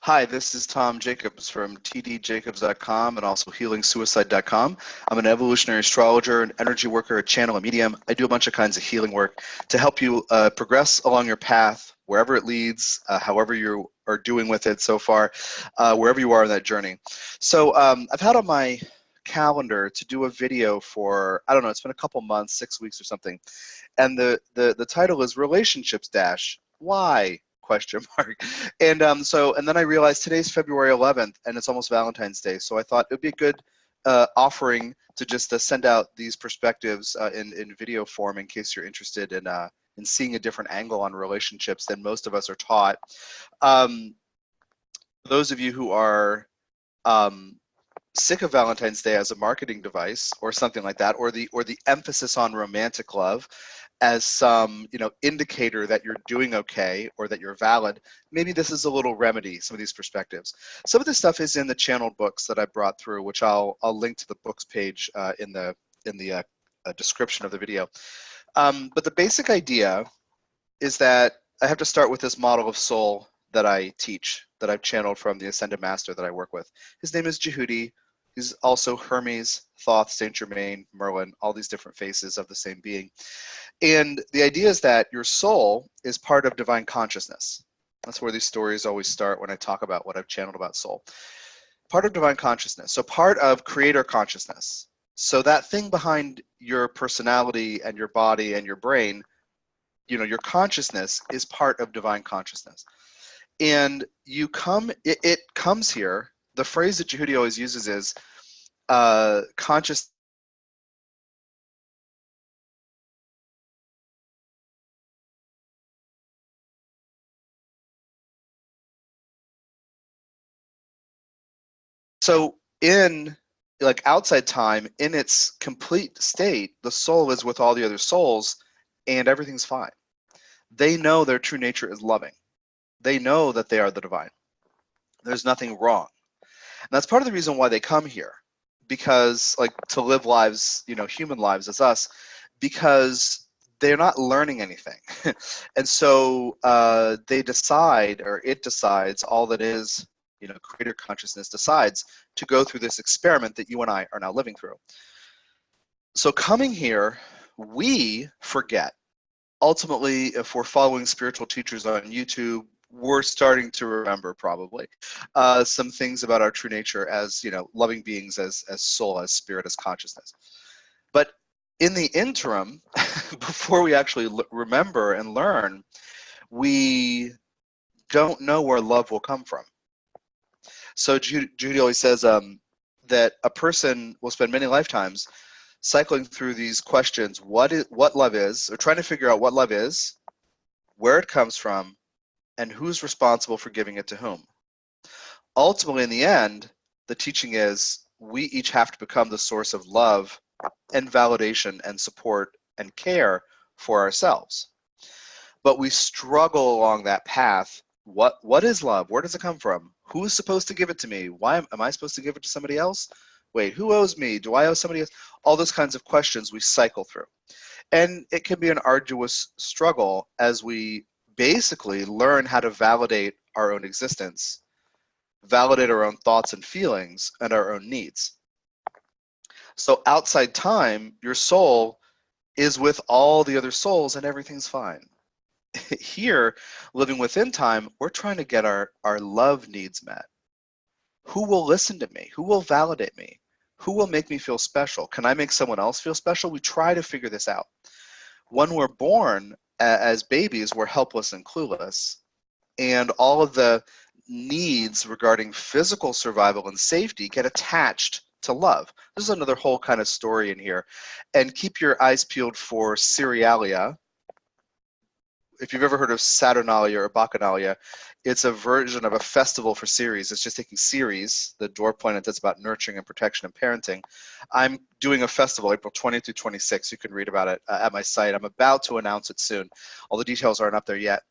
Hi, this is Tom Jacobs from tdjacobs.com and also healingsuicide.com. I'm an evolutionary astrologer, an energy worker, a channel, a medium. I do a bunch of kinds of healing work to help you progress along your path, wherever it leads, however you are doing with it so far, wherever you are in that journey. So I've had on my calendar to do a video for, I don't know, it's been a couple months, 6 weeks or something. And the title is Relationships Dash. Why? Question mark. And and then I realized today's February 11th and it's almost Valentine's Day. So I thought it would be a good offering to just send out these perspectives in video form in case you're interested in seeing a different angle on relationships than most of us are taught. Those of you who are sick of Valentine's Day as a marketing device or something like that, or the emphasis on romantic love as some indicator that you're doing okay or that you're valid, maybe this is a little remedy, some of these perspectives. Some of this stuff is in the channeled books that I brought through, which I'll link to the books page in the description of the video. But the basic idea is that I have to start with this model of soul that I teach, that I've channeled from the Ascended Master that I work with. His name is Djehuty. He's also Hermes, Thoth, Saint Germain, Merlin, all these different faces of the same being. And the idea is that your soul is part of divine consciousness. That's where these stories always start when I talk about what I've channeled about soul. Part of divine consciousness, so part of creator consciousness. So that thing behind your personality and your body and your brain, your consciousness is part of divine consciousness. And it comes here. The phrase that Djehuty always uses is conscious. So in outside time, in its complete state, the soul is with all the other souls and everything's fine. They know their true nature is loving. They know that they are the divine. There's nothing wrong. And that's part of the reason why they come here, because to live lives, human lives as us, because they're not learning anything. And so they decide, or it decides, all that is, creator consciousness decides to go through this experiment that you and I are now living through. So coming here, we forget. Ultimately, if we're following spiritual teachers on YouTube, we're starting to remember probably some things about our true nature as loving beings, as soul, as spirit, as consciousness. But in the interim, before we actually remember and learn, we don't know where love will come from. So Djehuty always says that a person will spend many lifetimes cycling through these questions: what love is, or trying to figure out what love is, where it comes from, and who's responsible for giving it to whom. Ultimately, in the end, the teaching is we each have to become the source of love and validation and support and care for ourselves. But we struggle along that path. What is love? Where does it come from? Who is supposed to give it to me? Why am I supposed to give it to somebody else? Wait, who owes me? Do I owe somebody else? All those kinds of questions we cycle through. And it can be an arduous struggle as we basically learn how to validate our own existence, validate our own thoughts and feelings, and our own needs. So outside time, your soul is with all the other souls and everything's fine. Here, living within time, we're trying to get our love needs met. Who will listen to me? Who will validate me? Who will make me feel special? Can I make someone else feel special? We try to figure this out. When we're born as babies, we're helpless and clueless. And all of the needs regarding physical survival and safety get attached to love. This is another whole kind of story in here. And keep your eyes peeled for Cerealia. If you've ever heard of Saturnalia or Bacchanalia, it's a version of a festival for Ceres. It's just taking Ceres, the dwarf planet that's about nurturing and protection and parenting. I'm doing a festival April 20 through 26. You can read about it at my site. I'm about to announce it soon. All the details aren't up there yet.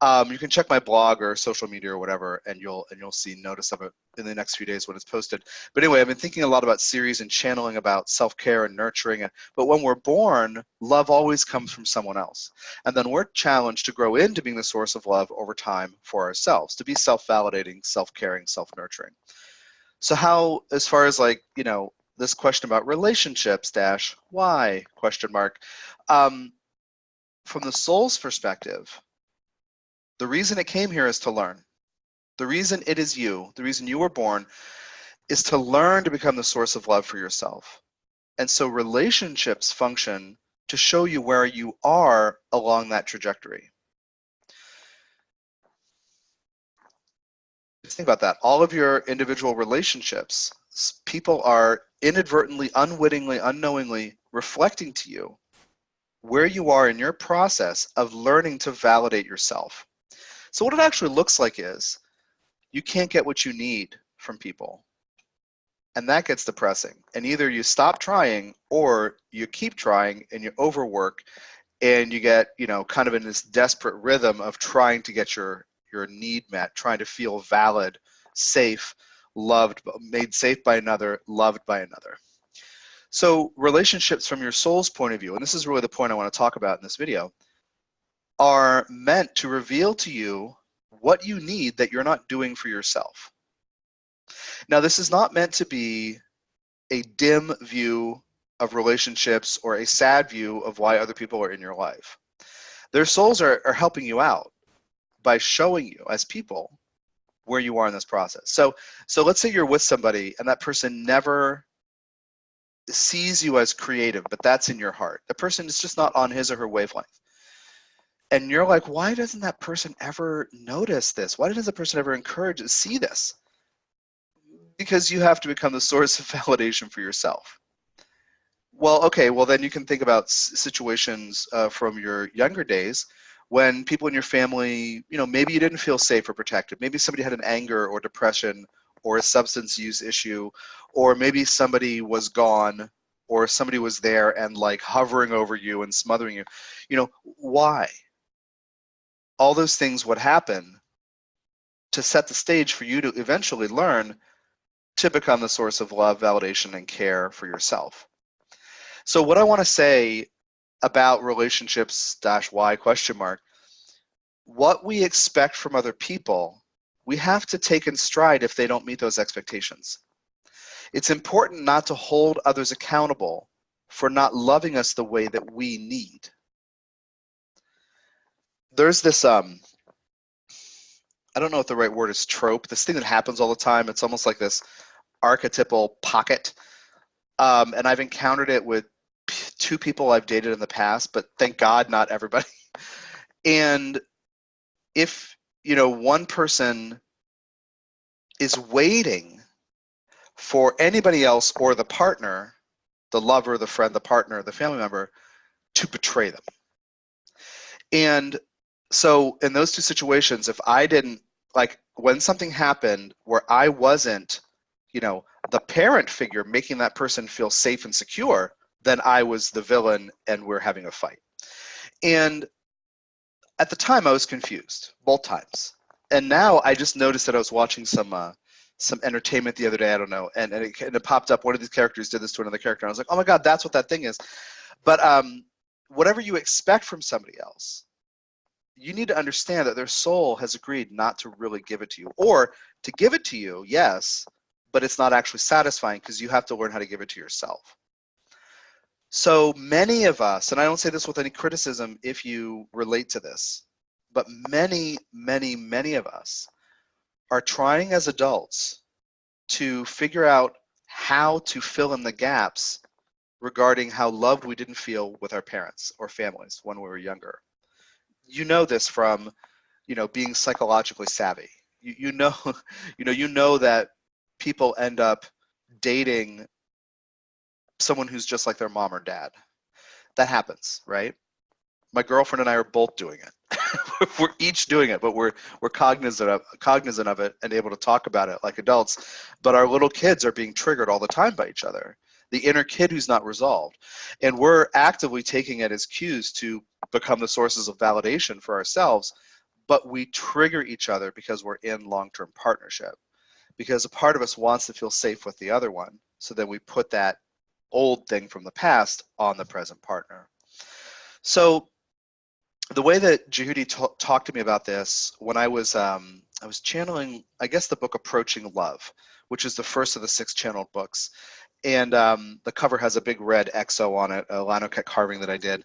You can check my blog or social media or whatever, and you'll see notice of it in the next few days when it's posted. But anyway, I've been thinking a lot about series and channeling about self-care and nurturing. But when we're born, love always comes from someone else. And then we're challenged to grow into being the source of love over time for ourselves, to be self-validating, self-caring, self-nurturing. So how, as far as like, you know, this question about relationships dash why question mark, from the soul's perspective, the reason it came here is to learn. The reason it is you, the reason you were born, is to learn to become the source of love for yourself. And so relationships function to show you where you are along that trajectory. Think about that. All of your individual relationships, people are inadvertently, unwittingly, unknowingly reflecting to you where you are in your process of learning to validate yourself. So what it actually looks like is you can't get what you need from people. And that gets depressing. And either you stop trying or you keep trying and you overwork and you get, you know, kind of in this desperate rhythm of trying to get your need met, trying to feel valid, safe, loved, made safe by another, loved by another. So relationships from your soul's point of view, and this is really the point I want to talk about in this video, are meant to reveal to you what you need that you're not doing for yourself. Now, this is not meant to be a dim view of relationships or a sad view of why other people are in your life. Their souls are helping you out by showing you as people where you are in this process. So let's say you're with somebody and that person never sees you as creative, but that's in your heart. The person is just not on his or her wavelength. And you're like, why doesn't that person ever notice this? Why doesn't the person ever encourage to see this? Because you have to become the source of validation for yourself. Well, okay, well then you can think about situations from your younger days when people in your family, you know, maybe you didn't feel safe or protected. Maybe somebody had an anger or depression or a substance use issue, or maybe somebody was gone or somebody was there and like hovering over you and smothering you. You know, why? All those things would happen to set the stage for you to eventually learn to become the source of love, validation, and care for yourself. So what I want to say about relationships -why question mark, what we expect from other people, we have to take in stride if they don't meet those expectations. It's important not to hold others accountable for not loving us the way that we need. There's this, I don't know if the right word is trope, this thing that happens all the time. It's almost like this archetypal pocket. And I've encountered it with two people I've dated in the past, but thank God not everybody. And if, you know, one person is waiting for anybody else or the partner, the lover, the friend, the partner, the family member, to betray them. And so in those two situations, if I didn't, like when something happened where I wasn't, you know, the parent figure making that person feel safe and secure, then I was the villain and we're having a fight. And at the time I was confused, both times. And now I just noticed that I was watching some entertainment the other day, I don't know, and it popped up, one of these characters did this to another character. And I was like, oh my God, that's what that thing is. But whatever you expect from somebody else, you need to understand that their soul has agreed not to really give it to you. Or to give it to you, yes, but it's not actually satisfying because you have to learn how to give it to yourself. So many of us, and I don't say this with any criticism if you relate to this, but many, many, many of us are trying as adults to figure out how to fill in the gaps regarding how loved we didn't feel with our parents or families when we were younger. You know this from, you know, being psychologically savvy. You know that people end up dating someone who's just like their mom or dad. That happens, right? My girlfriend and I are both doing it. We're each doing it, but we're cognizant of it and able to talk about it like adults. But our little kids are being triggered all the time by each other. The inner kid who's not resolved. And we're actively taking it as cues to become the sources of validation for ourselves, but we trigger each other because we're in long-term partnership. Because a part of us wants to feel safe with the other one, so then we put that old thing from the past on the present partner. So the way that Djehuty talked to me about this, when I was channeling, I guess, the book Approaching Love, which is the first of the 6 channeled books. And the cover has a big red XO on it, a linocut carving that I did.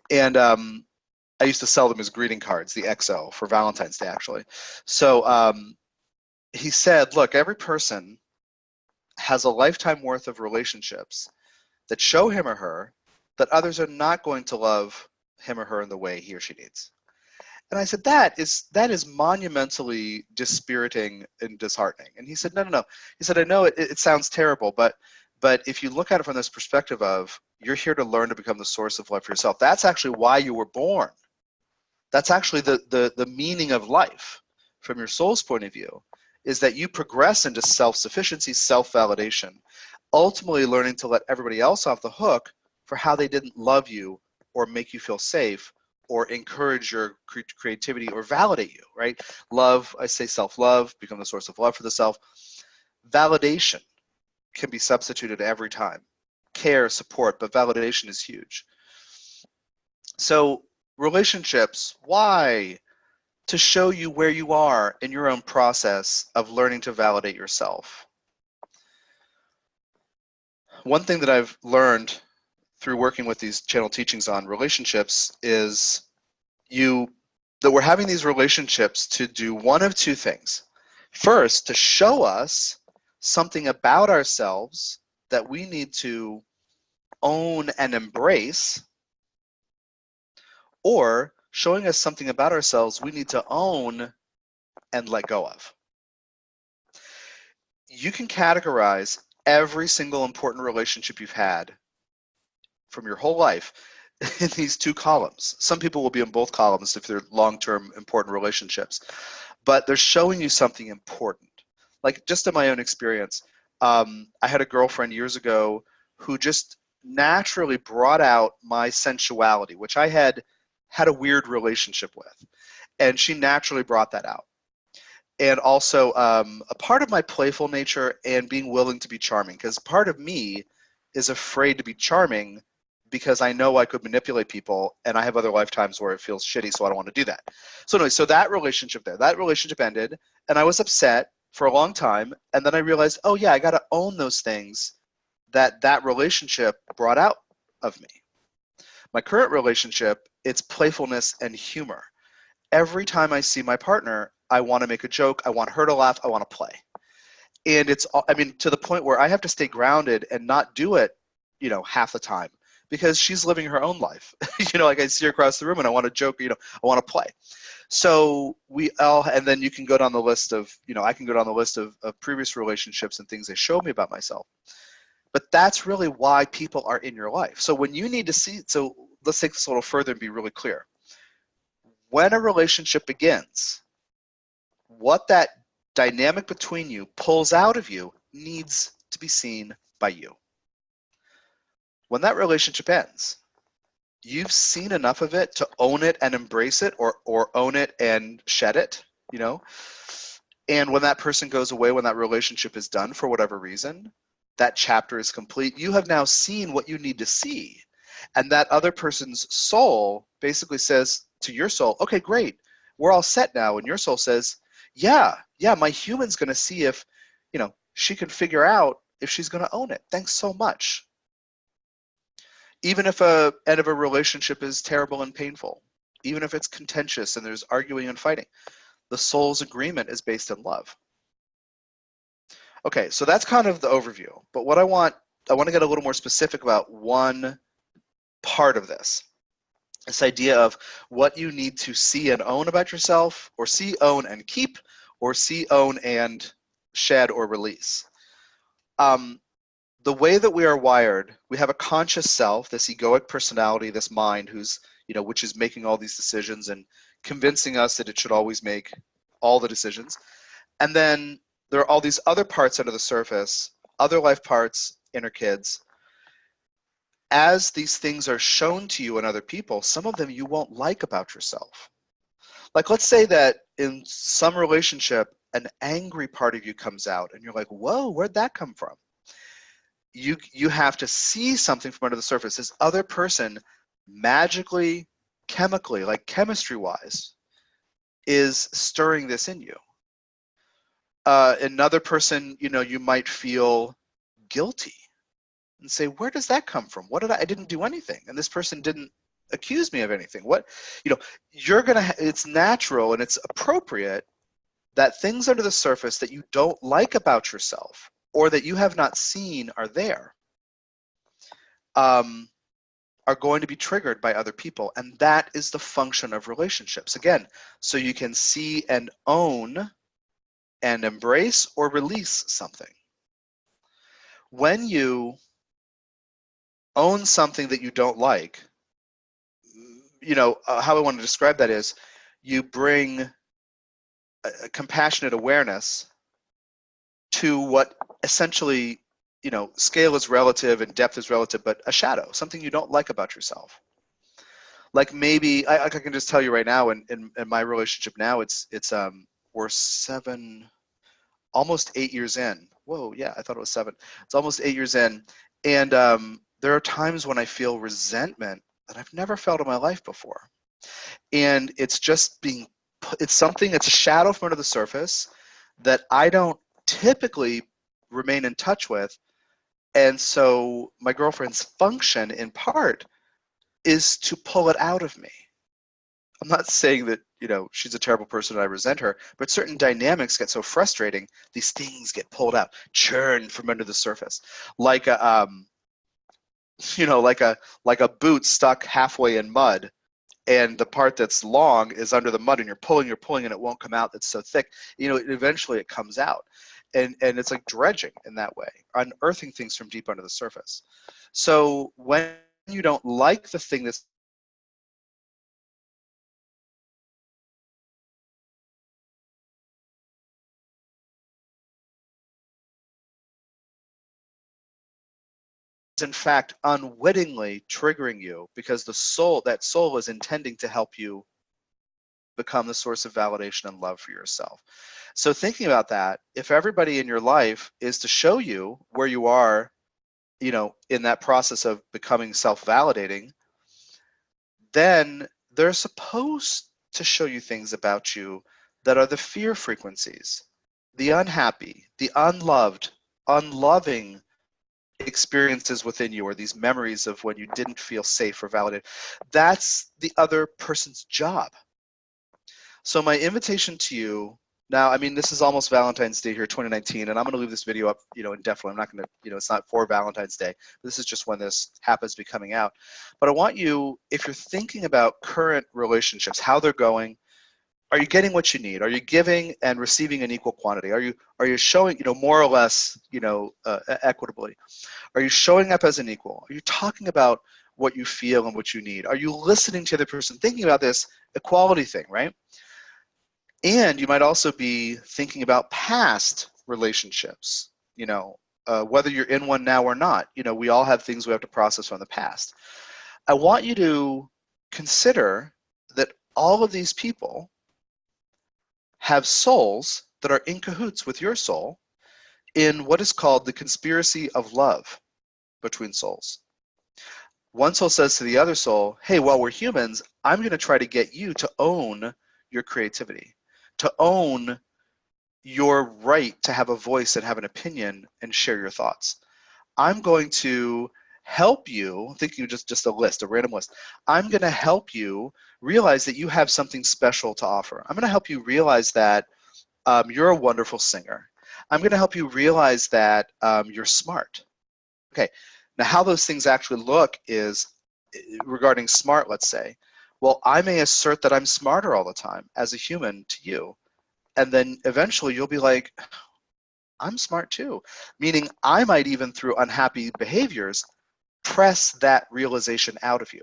And I used to sell them as greeting cards, the XO, for Valentine's Day, actually. So he said, look, every person has a lifetime worth of relationships that show him or her that others are not going to love him or her in the way he or she needs. And I said, that is monumentally dispiriting and disheartening. And he said, no. He said, I know it sounds terrible, but if you look at it from this perspective of you're here to learn to become the source of life for yourself, that's actually why you were born. That's actually the meaning of life from your soul's point of view, is that you progress into self-sufficiency, self-validation, ultimately learning to let everybody else off the hook for how they didn't love you or make you feel safe or encourage your creativity or validate you, right? Love, I say self-love, become the source of love for the self. Validation can be substituted every time. Care, support, but validation is huge. So relationships, why? To show you where you are in your own process of learning to validate yourself. One thing that I've learned through working with these channel teachings on relationships is that we're having these relationships to do one of 2 things. First, to show us something about ourselves that we need to own and embrace, or showing us something about ourselves we need to own and let go of. You can categorize every single important relationship you've had from your whole life in these 2 columns. Some people will be in both columns if they're long-term important relationships, but they're showing you something important. Like, just in my own experience, I had a girlfriend years ago who just naturally brought out my sensuality, which I had a weird relationship with, and she naturally brought that out. And also a part of my playful nature and being willing to be charming, because part of me is afraid to be charming because I know I could manipulate people, and I have other lifetimes where it feels shitty, so I don't want to do that. So anyway, so that relationship ended, and I was upset for a long time, and then I realized, oh yeah, I got to own those things that relationship brought out of me. My current relationship, it's playfulness and humor. Every time I see my partner, I want to make a joke, I want her to laugh, I want to play. And it's, I mean, to the point where I have to stay grounded and not do it, half the time, because she's living her own life. Like I see her across the room and I want to joke, I want to play. So and then you can go down the list of, I can go down the list of previous relationships and things they showed me about myself. But that's really why people are in your life. So when you need to see, so let's take this a little further and be really clear. When a relationship begins, what that dynamic between you pulls out of you needs to be seen by you. When that relationship ends, you've seen enough of it to own it and embrace it, or own it and shed it, And when that person goes away, when that relationship is done for whatever reason, that chapter is complete. You have now seen what you need to see. And that other person's soul basically says to your soul, okay, great, we're all set now. And your soul says, yeah, my human's going to see if, she can figure out if she's going to own it. Thanks so much. Even if a end of a relationship is terrible and painful, even if it's contentious and there's arguing and fighting, the soul's agreement is based in love. Okay, so that's kind of the overview. But what I want to get a little more specific about one part of this idea of what you need to see and own about yourself, or see, own, and keep, or see, own, and shed or release. The way that we are wired, we have a conscious self, this egoic personality, this mind who's, which is making all these decisions and convincing us that it should always make all the decisions. And then there are all these other parts under the surface, other life parts, inner kids. As these things are shown to you and other people, some of them you won't like about yourself. Like, let's say that in some relationship, an angry part of you comes out and you're like, whoa, where'd that come from? You have to see something from under the surface. This other person magically, chemically, like chemistry-wise, is stirring this in you. Another person, you might feel guilty and say, where does that come from? What did I didn't do anything, and this person didn't accuse me of anything. What, you're gonna, it's natural and it's appropriate that things under the surface that you don't like about yourself or that you have not seen are there, are going to be triggered by other people. And that is the function of relationships. Again, so you can see and own and embrace or release something. When you own something that you don't like, how I want to describe that is you bring a compassionate awareness to what essentially, scale is relative and depth is relative, but a shadow, something you don't like about yourself. Like maybe, I can just tell you right now, in my relationship now, we're almost 8 years in. Whoa, yeah, I thought it was 7. It's almost 8 years in. And there are times when I feel resentment that I've never felt in my life before. And it's just it's a shadow from under the surface that I don't typically remain in touch with. And so my girlfriend's function, in part, is to pull it out of me. I'm not saying that, she's a terrible person and I resent her, but certain dynamics get so frustrating, these things get pulled out, churned from under the surface. Like a, like a boot stuck halfway in mud, and the part that's long is under the mud, and you're pulling, and it won't come out. It's so thick. Eventually it comes out. And it's like dredging in that way, unearthing things from deep under the surface. So when you don't like the thing that's in fact unwittingly triggering you, because that soul is intending to help you become the source of validation and love for yourself. So thinking about that, if everybody in your life is to show you where you are, in that process of becoming self-validating, then they're supposed to show you things about you that are the fear frequencies, the unhappy, the unloved, unloving experiences within you, or these memories of when you didn't feel safe or validated. That's the other person's job. So my invitation to you now, this is almost Valentine's Day here, 2019, and I'm going to leave this video up, indefinitely. I'm not going to, it's not for Valentine's Day. This is just when this happens to be coming out. But I want you, if you're thinking about current relationships, how they're going, are you getting what you need? Are you giving and receiving in equal quantity? Are you showing, more or less, equitably? Are you showing up as an equal? Are you talking about what you feel and what you need? Are you listening to the other person, thinking about this equality thing, right? And you might also be thinking about past relationships, whether you're in one now or not. We all have things we have to process from the past. I want you to consider that all of these people have souls that are in cahoots with your soul in what is called the conspiracy of love between souls. One soul says to the other soul, hey, while we're humans, I'm going to try to get you to own your creativity, to own your right to have a voice and have an opinion and share your thoughts. I'm going to help you, thinking just a list, a random list. I'm going to help you realize that you have something special to offer. I'm going to help you realize that you're a wonderful singer. I'm going to help you realize that you're smart. Okay, now how those things actually look is, regarding smart, let's say, well, I may assert that I'm smarter all the time as a human to you. And then eventually you'll be like, I'm smart too. Meaning I might even, through unhappy behaviors, press that realization out of you.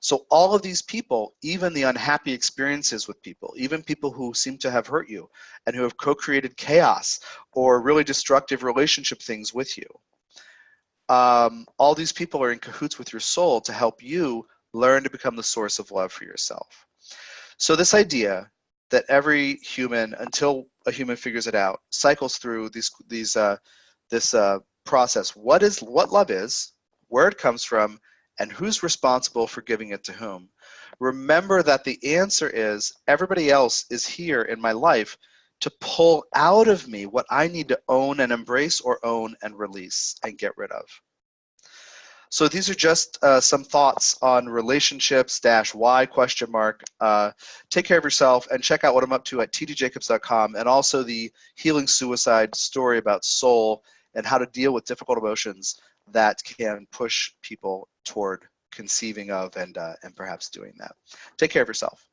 So all of these people, even the unhappy experiences with people, even people who seem to have hurt you and who have co-created chaos or really destructive relationship things with you, all these people are in cahoots with your soul to help you learn to become the source of love for yourself. So this idea that every human, until a human figures it out, cycles through this process. What love is, where it comes from, and who's responsible for giving it to whom. Remember that the answer is everybody else is here in my life to pull out of me what I need to own and embrace, or own and release and get rid of. So these are just some thoughts on relationships -why question mark. Take care of yourself and check out what I'm up to at tdjacobs.com, and also the Healing Suicide story about soul and how to deal with difficult emotions that can push people toward conceiving of and perhaps doing that. Take care of yourself.